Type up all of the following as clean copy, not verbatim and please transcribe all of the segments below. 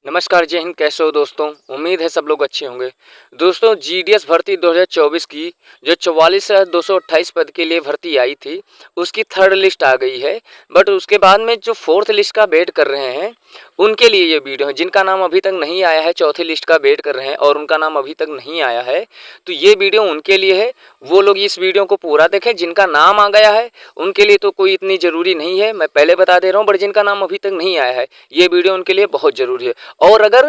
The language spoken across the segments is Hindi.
नमस्कार, जय हिंद। कैसे हो दोस्तों? उम्मीद है सब लोग अच्छे होंगे। दोस्तों, जीडीएस भर्ती 2024 की जो 44,228 पद के लिए भर्ती आई थी, उसकी थर्ड लिस्ट आ गई है। बट उसके बाद में जो फोर्थ लिस्ट का वेट कर रहे हैं, उनके लिए ये वीडियो है। जिनका नाम अभी तक नहीं आया है, चौथी लिस्ट का वेट कर रहे हैं और उनका नाम अभी तक नहीं आया है, तो ये वीडियो उनके लिए है। वो लोग इस वीडियो को पूरा देखें। जिनका नाम आ गया है उनके लिए तो कोई इतनी ज़रूरी नहीं है, मैं पहले बता दे रहा हूँ। बट जिनका नाम अभी तक नहीं आया है, ये वीडियो उनके लिए बहुत ज़रूरी है। और अगर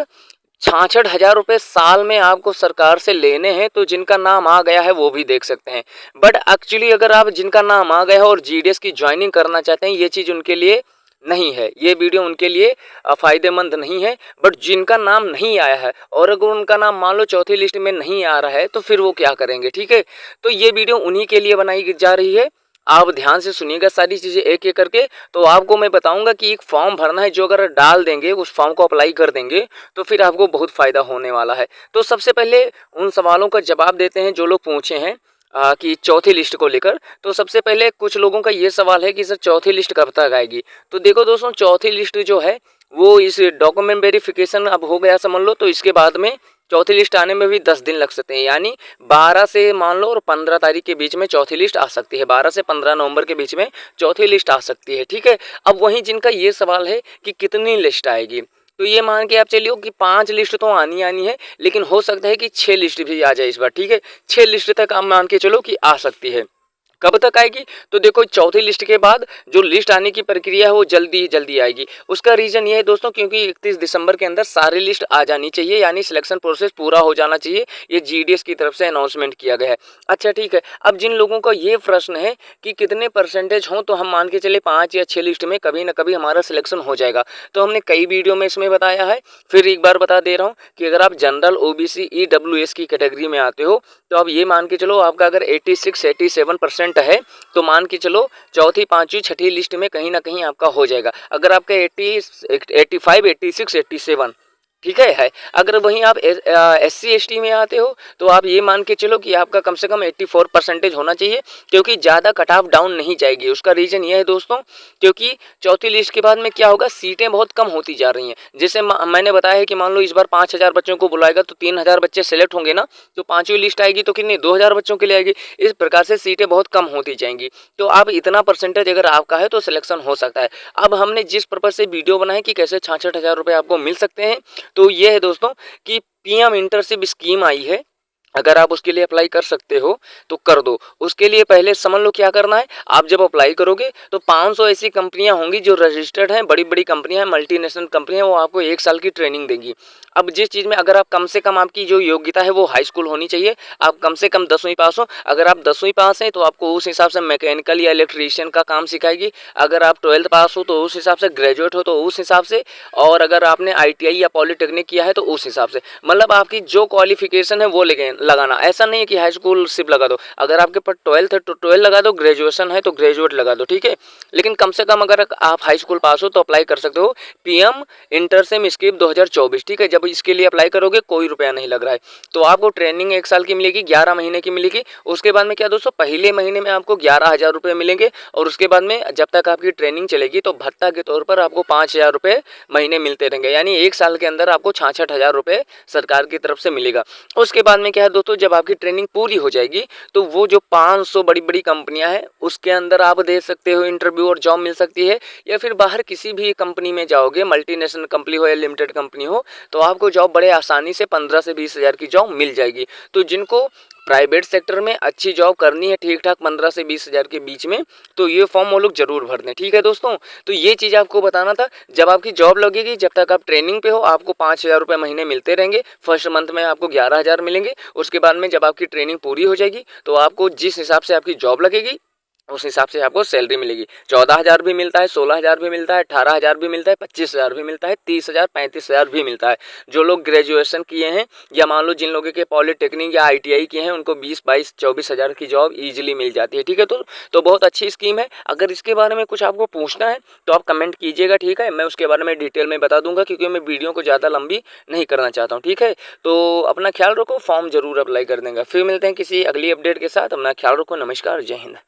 66,000 रुपये साल में आपको सरकार से लेने हैं, तो जिनका नाम आ गया है वो भी देख सकते हैं। बट एक्चुअली अगर आप जिनका नाम आ गया है और जीडीएस की ज्वाइनिंग करना चाहते हैं, ये चीज़ उनके लिए नहीं है। ये वीडियो उनके लिए फ़ायदेमंद नहीं है। बट जिनका नाम नहीं आया है और अगर उनका नाम मान लो चौथी लिस्ट में नहीं आ रहा है, तो फिर वो क्या करेंगे? ठीक है, तो ये वीडियो उन्हीं के लिए बनाई जा रही है। आप ध्यान से सुनिएगा सारी चीज़ें एक एक करके। तो आपको मैं बताऊंगा कि एक फॉर्म भरना है, जो अगर डाल देंगे, उस फॉर्म को अप्लाई कर देंगे, तो फिर आपको बहुत फ़ायदा होने वाला है। तो सबसे पहले उन सवालों का जवाब देते हैं जो लोग पूछे हैं कि चौथी लिस्ट को लेकर। तो सबसे पहले कुछ लोगों का ये सवाल है कि सर चौथी लिस्ट कब तक आएगी? तो देखो दोस्तों, चौथी लिस्ट जो है वो इस डॉक्यूमेंट वेरिफिकेशन अब हो गया समझ लो, तो इसके बाद में चौथी लिस्ट आने में भी 10 दिन लग सकते हैं। यानी 12 से मान लो और 15 तारीख के बीच में चौथी लिस्ट आ सकती है। 12 से 15 नवंबर के बीच में चौथी लिस्ट आ सकती है। ठीक है, अब वहीं जिनका ये सवाल है कि कितनी लिस्ट आएगी, तो ये मान के आप चलिए कि 5 लिस्ट तो आनी है, लेकिन हो सकता है कि 6 लिस्ट भी आ जाए इस बार। ठीक है, 6 लिस्ट तक आप मान के चलो कि आ सकती है। कब तक आएगी? तो देखो, चौथी लिस्ट के बाद जो लिस्ट आने की प्रक्रिया है वो जल्दी ही जल्दी आएगी। उसका रीज़न ये है दोस्तों, क्योंकि 31 दिसंबर के अंदर सारी लिस्ट आ जानी चाहिए, यानी सिलेक्शन प्रोसेस पूरा हो जाना चाहिए। ये जीडीएस की तरफ से अनाउंसमेंट किया गया है। अच्छा ठीक है, अब जिन लोगों का ये प्रश्न है कि कितने परसेंटेज हों तो हम मान के चले 5 या 6 लिस्ट में कभी ना कभी हमारा सिलेक्शन हो जाएगा, तो हमने कई वीडियो में इसमें बताया है। फिर एक बार बता दे रहा हूँ कि अगर आप जनरल, ओबीसी, ईडब्ल्यूएस की कैटेगरी में आते हो, तो अब ये मान के चलो आपका अगर 86-87% है, तो मान के चलो चौथी, पांचवी, छठी लिस्ट में कहीं ना कहीं आपका हो जाएगा। अगर आपका 85, 86, 87 ठीक है। अगर वहीं आप SC ST में आते हो, तो आप ये मान के चलो कि आपका कम से कम 84% होना चाहिए, क्योंकि ज़्यादा कट ऑफ डाउन नहीं जाएगी। उसका रीज़न ये है दोस्तों, क्योंकि चौथी लिस्ट के बाद में क्या होगा, सीटें बहुत कम होती जा रही हैं। जैसे मैंने बताया है कि मान लो इस बार 5,000 बच्चों को बुलाएगा, तो 3,000 बच्चे सेलेक्ट होंगे ना, तो पाँचवीं लिस्ट आएगी तो कितनी, 2,000 बच्चों के लिए आएगी। इस प्रकार से सीटें बहुत कम होती जाएंगी। तो आप इतना परसेंटेज अगर आपका है तो सिलेक्शन हो सकता है। अब हमने जिस पर्पज़ से वीडियो बनाया कि कैसे 66,000 रुपये आपको मिल सकते हैं, तो ये है दोस्तों कि पीएम इंटर्नशिप स्कीम आई है। अगर आप उसके लिए अप्लाई कर सकते हो तो कर दो। उसके लिए पहले समझ लो क्या करना है। आप जब अप्लाई करोगे तो 500 ऐसी कंपनियां होंगी जो रजिस्टर्ड हैं, बड़ी बड़ी कंपनियां हैं, मल्टीनेशनल कंपनियां, वो आपको 1 साल की ट्रेनिंग देंगी। अब जिस चीज़ में अगर आप कम से कम, आपकी जो योग्यता है वो हाई स्कूल होनी चाहिए, आप कम से कम 10वीं पास हो। अगर आप 10वीं पास हैं तो आपको उस हिसाब से मैकेनिकल या इलेक्ट्रीशियन का काम सिखाएगी। अगर आप 12th पास हो तो उस हिसाब से, ग्रेजुएट हो तो उस हिसाब से, और अगर आपने ITI या पॉलिटेक्निक किया है तो उस हिसाब से। मतलब आपकी जो क्वालिफिकेशन है वो लगाना। ऐसा नहीं है कि हाई स्कूल सिर्फ लगा दो। अगर आपके पास 12th है तो 12 लगा दो, ग्रेजुएशन है तो ग्रेजुएट लगा दो। ठीक है, लेकिन कम से कम अगर आप हाई स्कूल पास हो तो अप्लाई कर सकते हो पीएम इंटर्नशिप स्कीम 2024। ठीक है, जब इसके लिए अप्लाई करोगे कोई रुपया नहीं लग रहा है। तो आपको ट्रेनिंग 1 साल की मिलेगी, 11 महीने की मिलेगी। उसके बाद में क्या दोस्तों, पहले महीने में आपको 11,000 रुपये मिलेंगे, और उसके बाद में जब तक आपकी ट्रेनिंग चलेगी तो भत्ता के तौर पर आपको 5,000 रुपये महीने मिलते रहेंगे। यानी 1 साल के अंदर आपको 66,000 रुपये सरकार की तरफ से मिलेगा। उसके बाद में क्या है दोस्तों, जब आपकी ट्रेनिंग पूरी हो जाएगी तो वो जो 500 बड़ी बड़ी कंपनियां हैं उसके अंदर आप दे सकते हो इंटरव्यू और जॉब मिल सकती है। या फिर बाहर किसी भी कंपनी में जाओगे, मल्टीनेशनल कंपनी हो या लिमिटेड कंपनी हो, तो आपको जॉब बड़े आसानी से 15 से 20 हज़ार की जॉब मिल जाएगी। तो जिनको प्राइवेट सेक्टर में अच्छी जॉब करनी है, ठीक ठाक 15 से 20 हज़ार के बीच में, तो ये फॉर्म वो लोग जरूर भर दें। ठीक है दोस्तों, तो ये चीज़ आपको बताना था। जब आपकी जॉब लगेगी, जब तक आप ट्रेनिंग पे हो, आपको 5,000 रुपये महीने मिलते रहेंगे। फर्स्ट मंथ में आपको 11,000 मिलेंगे। उसके बाद में जब आपकी ट्रेनिंग पूरी हो जाएगी तो आपको जिस हिसाब से आपकी जॉब लगेगी उस हिसाब से आपको सैलरी मिलेगी। 14,000 भी मिलता है, 16,000 भी मिलता है, 18,000 भी मिलता है, 25,000 भी मिलता है, 30,000, 35,000 भी मिलता है। जो लोग ग्रेजुएशन किए हैं, या मान लो जिन लोगों के पॉलिटेक्निक या ITI किए हैं, उनको 20, 22, 24,000 की जॉब ईजिली मिल जाती है। ठीक है, तो बहुत अच्छी स्कीम है। अगर इसके बारे में कुछ आपको पूछना है तो आप कमेंट कीजिएगा। ठीक है, मैं उसके बारे में डिटेल में बता दूंगा, क्योंकि मैं वीडियो को ज़्यादा लंबी नहीं करना चाहता हूँ। ठीक है, तो अपना ख्याल रखो, फॉर्म जरूर अप्लाई कर देंगे। फिर मिलते हैं किसी अगली अपडेट के साथ। अपना ख्याल रखो। नमस्कार, जय हिंद।